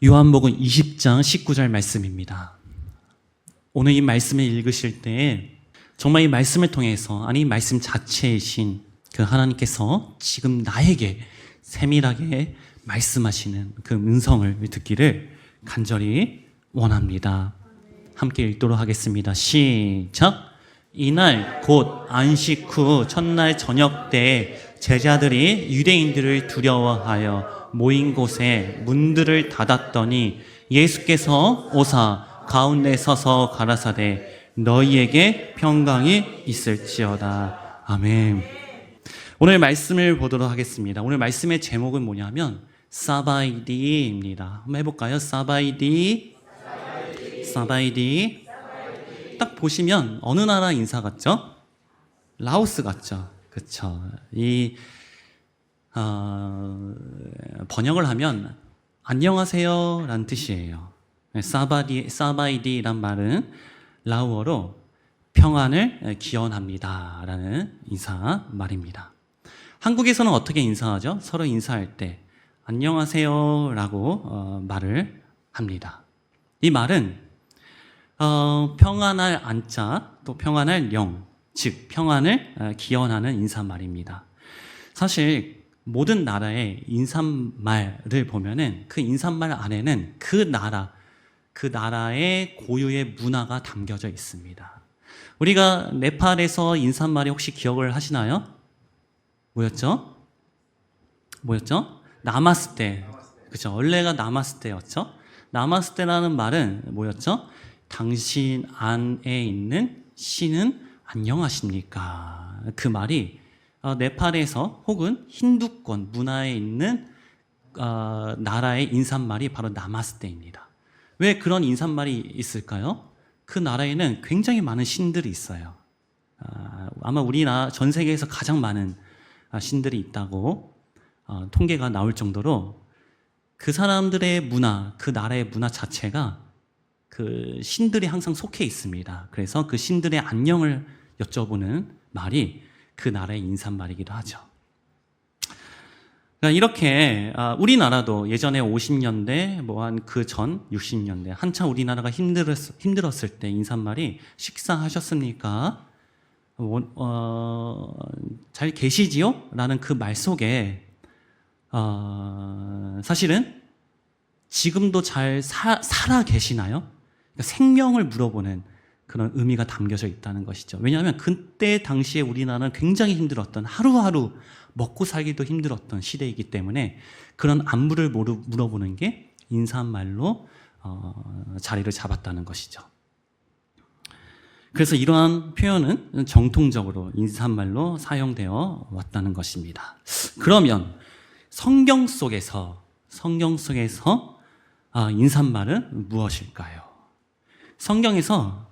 요한복음 20장 19절 말씀입니다. 오늘 이 말씀을 읽으실 때 정말 이 말씀을 통해서, 아니 이 말씀 자체이신 그 하나님께서 지금 나에게 세밀하게 말씀하시는 그 음성을 듣기를 간절히 원합니다. 함께 읽도록 하겠습니다. 시작! 이날 곧 안식 후 첫날 저녁 때에 제자들이 유대인들을 두려워하여 모인 곳에 문들을 닫았더니 예수께서 오사 가운데 서서 가라사대 너희에게 평강이 있을지어다. 아멘. 오늘 말씀을 보도록 하겠습니다. 오늘 말씀의 제목은 뭐냐면 사바이디입니다. 한번 해볼까요? 사바이디. 딱 보시면 어느 나라 인사 같죠? 라오스 같죠? 그쵸? 번역을 하면 안녕하세요 라는 뜻이에요. 사바이디란 말은 라오어로 평안을 기원합니다 라는 인사 말입니다. 한국에서는 어떻게 인사하죠? 서로 인사할 때 안녕하세요 라고 말을 합니다. 이 말은 평안할 안자 또 평안할 영, 즉 평안을 기원하는 인사말입니다. 사실 모든 나라의 인사말을 보면은 그 인사말 안에는 그 나라의 고유의 문화가 담겨져 있습니다. 우리가 네팔에서 인사말이 혹시 기억을 하시나요? 뭐였죠? 나마스테. 그죠? 원래가 나마스테였죠? 나마스테라는 말은 뭐였죠? 당신 안에 있는 신은 안녕하십니까? 그 말이 네팔에서 혹은 힌두권 문화에 있는 나라의 인사말이 바로 나마스테입니다. 왜 그런 인사말이 있을까요? 그 나라에는 굉장히 많은 신들이 있어요. 아마 우리나라 전 세계에서 가장 많은 신들이 있다고 통계가 나올 정도로 그 사람들의 문화, 그 나라의 문화 자체가 그 신들이 항상 속해 있습니다. 그래서 그 신들의 안녕을 여쭤보는 말이 그 나라의 인사말이기도 하죠. 그러니까 이렇게 우리나라도 예전에 50년대 한 그 전 60년대 한참 우리나라가 힘들었을 때 인사말이 식사하셨습니까? 잘 계시지요? 라는 그 말 속에 사실은 지금도 잘 살아 계시나요? 그러니까 생명을 물어보는 그런 의미가 담겨져 있다는 것이죠. 왜냐하면 그때 당시에 우리나라는 굉장히 힘들었던, 하루하루 먹고 살기도 힘들었던 시대이기 때문에 그런 안부를 물어보는 게 인사말로 자리를 잡았다는 것이죠. 그래서 이러한 표현은 정통적으로 인사말로 사용되어 왔다는 것입니다. 그러면 성경 속에서 인사말은 무엇일까요? 성경에서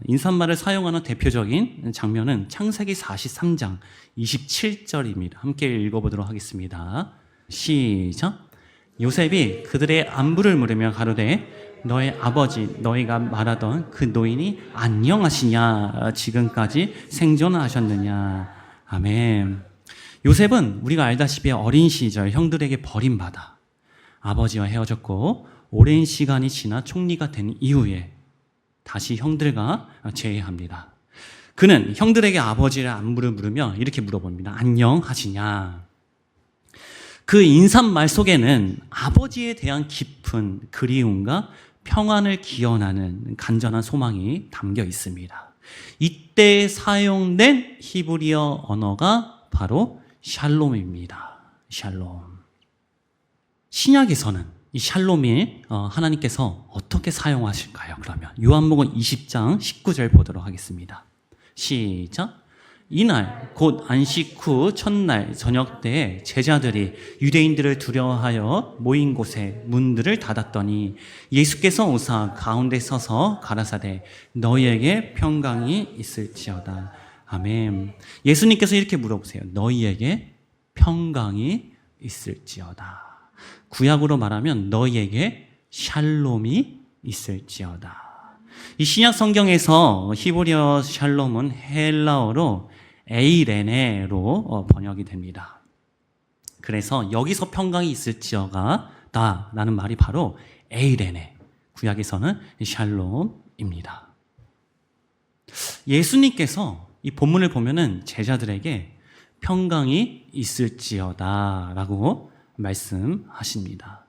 인사말을 사용하는 대표적인 장면은 창세기 43장 27절입니다. 함께 읽어보도록 하겠습니다. 시작! 요셉이 그들의 안부를 물으며 가로되 너의 아버지 너희가 말하던 그 노인이 안녕하시냐 지금까지 생존하셨느냐. 아멘. 요셉은 우리가 알다시피 어린 시절 형들에게 버림받아 아버지와 헤어졌고 오랜 시간이 지나 총리가 된 이후에 다시 형들과 재회합니다. 그는 형들에게 아버지의 안부를 물으며 이렇게 물어봅니다. 안녕하시냐? 그 인사말 속에는 아버지에 대한 깊은 그리움과 평안을 기원하는 간절한 소망이 담겨 있습니다. 이때 사용된 히브리어 언어가 바로 샬롬입니다. 샬롬. 신약에서는 이 샬롬이 하나님께서 어떻게 사용하실까요? 그러면 요한복음 20장 19절 보도록 하겠습니다. 시작! 이날 곧 안식 후 첫날 저녁 때에 제자들이 유대인들을 두려워하여 모인 곳에 문들을 닫았더니 예수께서 오사 가운데 서서 가라사대 너희에게 평강이 있을지어다. 아멘. 예수님께서 이렇게 물어보세요. 너희에게 평강이 있을지어다. 구약으로 말하면 너희에게 샬롬이 있을지어다. 이 신약 성경에서 히브리어 샬롬은 헬라어로 에이레네로 번역이 됩니다. 그래서 여기서 평강이 있을지어가 있으시다라는 말이 바로 에이레네, 구약에서는 샬롬입니다. 예수님께서 이 본문을 보면은 제자들에게 평강이 있을지어다 라고 말씀하십니다.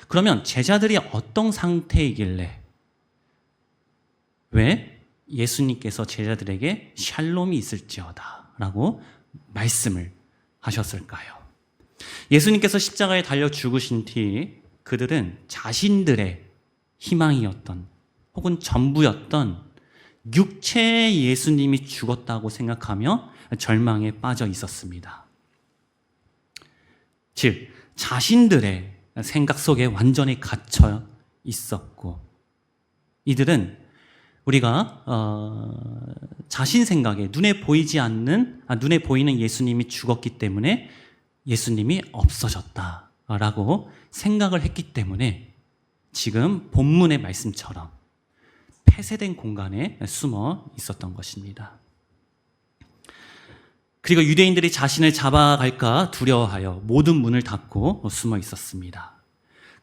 그러면 제자들이 어떤 상태이길래 왜 예수님께서 제자들에게 샬롬이 있을지어다 라고 말씀을 하셨을까요? 예수님께서 십자가에 달려 죽으신 뒤 그들은 자신들의 희망이었던 혹은 전부였던 육체의 예수님이 죽었다고 생각하며 절망에 빠져 있었습니다. 즉, 자신들의 생각 속에 완전히 갇혀 있었고, 이들은 우리가 자신 생각에 눈에 보이는 예수님이 죽었기 때문에 예수님이 없어졌다라고 생각을 했기 때문에 지금 본문의 말씀처럼 폐쇄된 공간에 숨어 있었던 것입니다. 그리고 유대인들이 자신을 잡아갈까 두려워하여 모든 문을 닫고 숨어 있었습니다.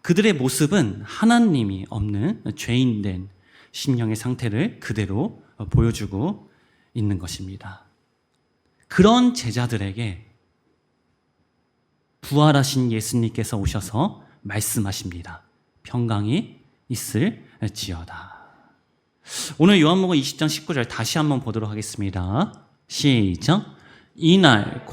그들의 모습은 하나님이 없는 죄인된 심령의 상태를 그대로 보여주고 있는 것입니다. 그런 제자들에게 부활하신 예수님께서 오셔서 말씀하십니다. 평강이 있을지어다. 오늘 요한복음 20장 19절 다시 한번 보도록 하겠습니다. 시작. 이날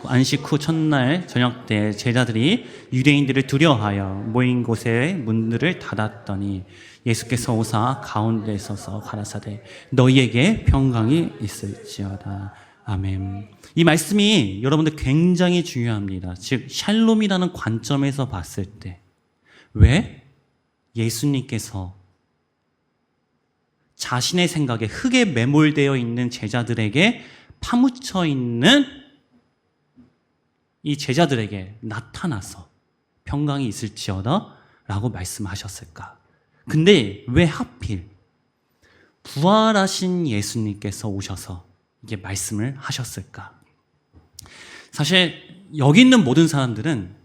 안식 후 첫날 저녁 때 제자들이 유대인들을 두려워하여 모인 곳에 문들을 닫았더니 예수께서 오사 가운데 서서 가라사대 너희에게 평강이 있을지어다. 아멘. 이 말씀이 여러분들 굉장히 중요합니다. 즉 샬롬이라는 관점에서 봤을 때 왜 예수님께서 자신의 생각에 흙에 매몰되어 있는 제자들에게 파묻혀 있는 이 제자들에게 나타나서 평강이 있을지어다 라고 말씀하셨을까? 근데 왜 하필 부활하신 예수님께서 오셔서 이게 말씀을 하셨을까? 사실 여기 있는 모든 사람들은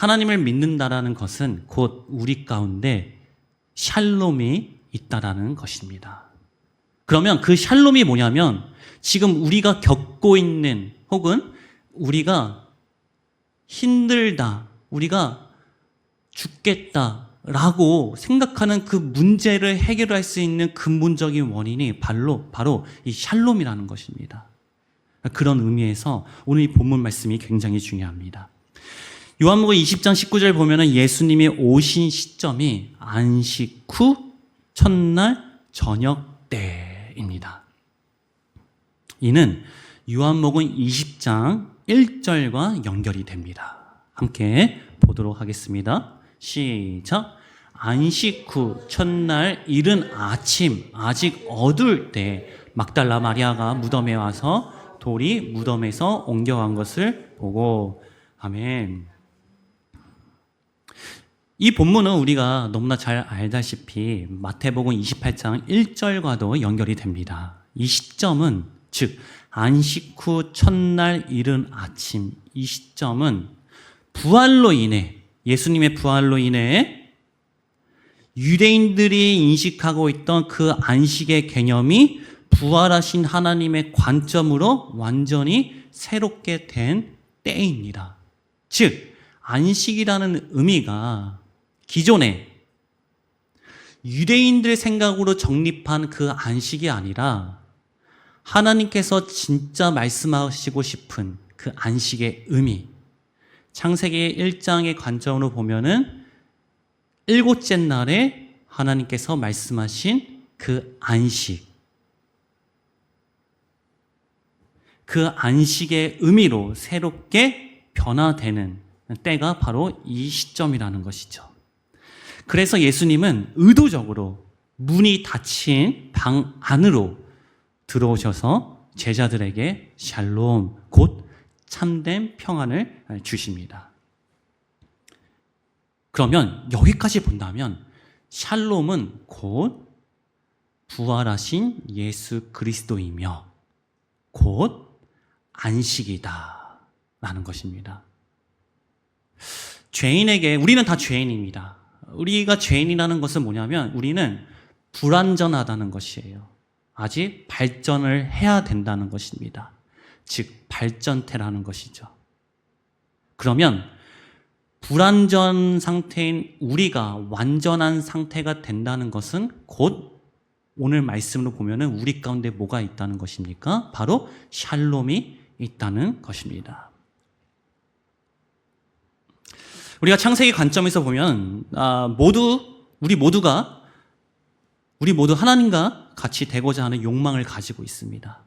하나님을 믿는다라는 것은 곧 우리 가운데 샬롬이 있다라는 것입니다. 그러면 그 샬롬이 뭐냐면 지금 우리가 겪고 있는 혹은 우리가 힘들다, 우리가 죽겠다라고 생각하는 그 문제를 해결할 수 있는 근본적인 원인이 바로 이 샬롬이라는 것입니다. 그런 의미에서 오늘 이 본문 말씀이 굉장히 중요합니다. 요한복음 20장 19절 보면은 예수님이 오신 시점이 안식 후 첫날 저녁 때입니다. 이는 요한복음 20장 1절과 연결이 됩니다. 함께 보도록 하겠습니다. 시작. 안식 후 첫날 이른 아침 아직 어두울 때 막달라 마리아가 무덤에 와서 돌이 무덤에서 옮겨간 것을 보고 아멘. 이 본문은 우리가 너무나 잘 알다시피 마태복음 28장 1절과도 연결이 됩니다. 이 시점은 즉 안식 후 첫날 이른 아침 이 시점은 부활로 인해 예수님의 부활로 인해 유대인들이 인식하고 있던 그 안식의 개념이 부활하신 하나님의 관점으로 완전히 새롭게 된 때입니다. 즉 안식이라는 의미가 기존에 유대인들 생각으로 정립한 그 안식이 아니라 하나님께서 진짜 말씀하시고 싶은 그 안식의 의미, 창세기 1장의 관점으로 보면은 일곱째 날에 하나님께서 말씀하신 그 안식, 그 안식의 의미로 새롭게 변화되는 때가 바로 이 시점이라는 것이죠. 그래서 예수님은 의도적으로 문이 닫힌 방 안으로 들어오셔서 제자들에게 샬롬, 곧 참된 평안을 주십니다. 그러면 여기까지 본다면 샬롬은 곧 부활하신 예수 그리스도이며 곧 안식이다 라는 것입니다. 죄인에게, 우리는 다 죄인입니다. 우리가 죄인이라는 것은 뭐냐면 우리는 불완전하다는 것이에요. 아직 발전을 해야 된다는 것입니다. 즉 발전태라는 것이죠. 그러면 불완전 상태인 우리가 완전한 상태가 된다는 것은 곧 오늘 말씀으로 보면은 우리 가운데 뭐가 있다는 것입니까? 바로 샬롬이 있다는 것입니다. 우리가 창세기 관점에서 보면 우리 모두 하나님과 같이 되고자 하는 욕망을 가지고 있습니다.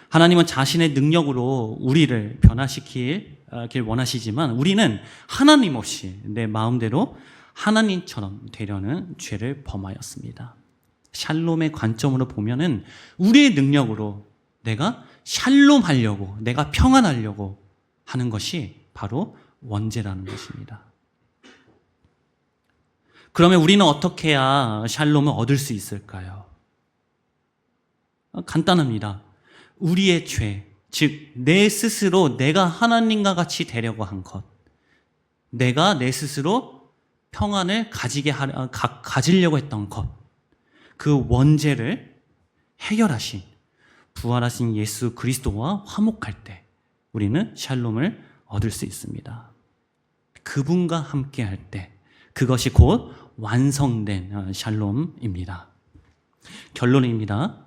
하나님은 자신의 능력으로 우리를 변화시키길 원하시지만 우리는 하나님 없이 내 마음대로 하나님처럼 되려는 죄를 범하였습니다. 샬롬의 관점으로 보면은 우리의 능력으로 내가 샬롬하려고, 내가 평안하려고 하는 것이 바로 원죄라는 것입니다. 그러면 우리는 어떻게 해야 샬롬을 얻을 수 있을까요? 간단합니다. 우리의 죄, 즉 내 스스로 내가 하나님과 같이 되려고 한 것, 내가 내 스스로 평안을 가지려고 했던 것, 그 원죄를 해결하신 부활하신 예수 그리스도와 화목할 때 우리는 샬롬을 얻을 수 있습니다. 그분과 함께 할 때 그것이 곧 완성된 샬롬입니다. 결론입니다.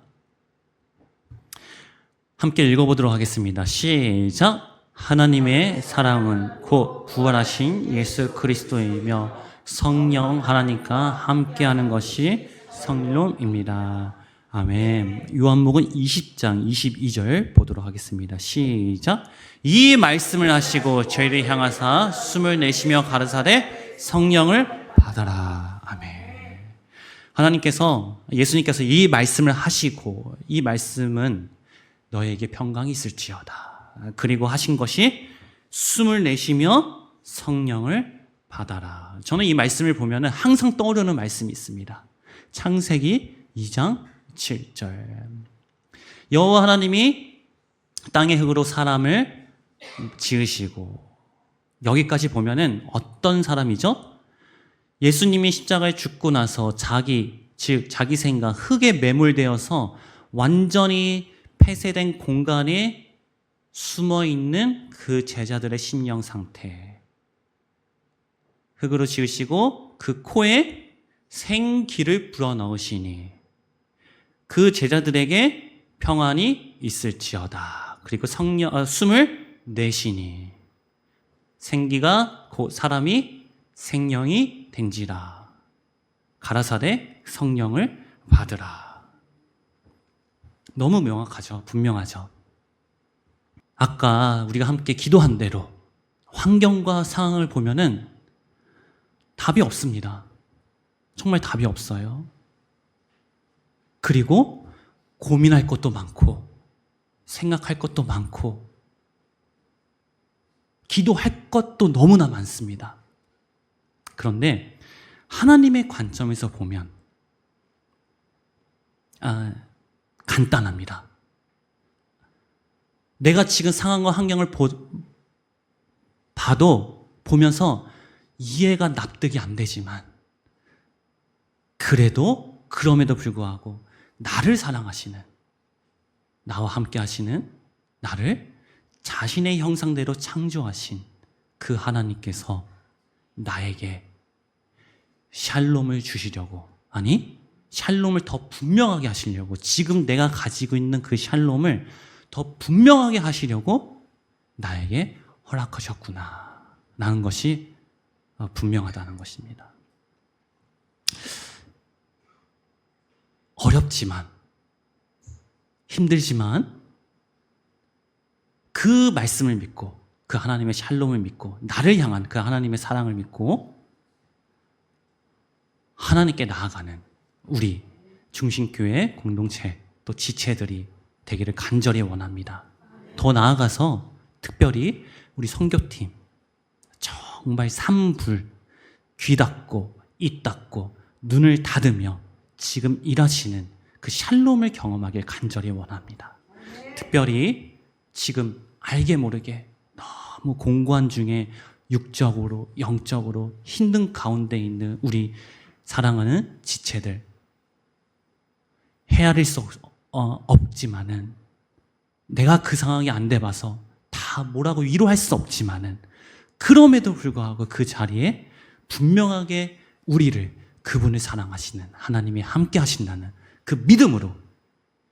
함께 읽어보도록 하겠습니다. 시작! 하나님의 사랑은 곧 부활하신 예수 그리스도이며 성령 하나님과 함께하는 것이 성령입니다. 아멘. 요한복음 20장 22절 보도록 하겠습니다. 시작! 이 말씀을 하시고 저희를 향하사 숨을 내쉬며 가르사대 성령을 받아라. 아멘. 예수님께서 이 말씀을 하시고 이 말씀은 너에게 평강이 있을지어다. 그리고 하신 것이 숨을 내쉬며 성령을 받아라. 저는 이 말씀을 보면 항상 떠오르는 말씀이 있습니다. 창세기 2장 7절. 여호와 하나님이 땅의 흙으로 사람을 지으시고, 여기까지 보면은 어떤 사람이죠? 예수님이 십자가에 죽고 나서 자기 생각, 흙에 매몰되어서 완전히 폐쇄된 공간에 숨어 있는 그 제자들의 심령 상태. 흙으로 지으시고 그 코에 생기를 불어넣으시니 그 제자들에게 평안이 있을지어다. 그리고 숨을 내쉬니 생기가 곧 사람이 생명이 된지라. 가라사대 성령을 받으라. 너무 명확하죠. 분명하죠. 아까 우리가 함께 기도한 대로 환경과 상황을 보면은 답이 없습니다. 정말 답이 없어요. 그리고 고민할 것도 많고 생각할 것도 많고 기도할 것도 너무나 많습니다. 그런데 하나님의 관점에서 보면 간단합니다. 내가 지금 상황과 환경을 보면서 이해가 납득이 안 되지만 그럼에도 불구하고 나를 사랑하시는, 나와 함께 하시는, 나를 자신의 형상대로 창조하신 그 하나님께서 나에게 샬롬을 주시려고, 샬롬을 더 분명하게 하시려고, 지금 내가 가지고 있는 그 샬롬을 더 분명하게 하시려고 나에게 허락하셨구나 라는 것이 분명하다는 것입니다. 어렵지만, 힘들지만 그 말씀을 믿고, 그 하나님의 샬롬을 믿고, 나를 향한 그 하나님의 사랑을 믿고 하나님께 나아가는 우리 중심교회 공동체 또 지체들이 되기를 간절히 원합니다. 더 나아가서 특별히 우리 선교팀 정말 삼불, 귀 닫고 입 닫고 눈을 닫으며 지금 일하시는 그 샬롬을 경험하길 간절히 원합니다. 특별히 지금 알게 모르게 너무 공고한 중에 육적으로, 영적으로 힘든 가운데 있는 우리 사랑하는 지체들, 헤아릴 수 없지만은, 내가 그 상황이 안 돼봐서 다 뭐라고 위로할 수 없지만은, 그럼에도 불구하고 그 자리에 분명하게 우리를, 그분을 사랑하시는 하나님이 함께 하신다는 그 믿음으로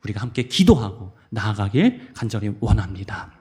우리가 함께 기도하고 나아가길 간절히 원합니다.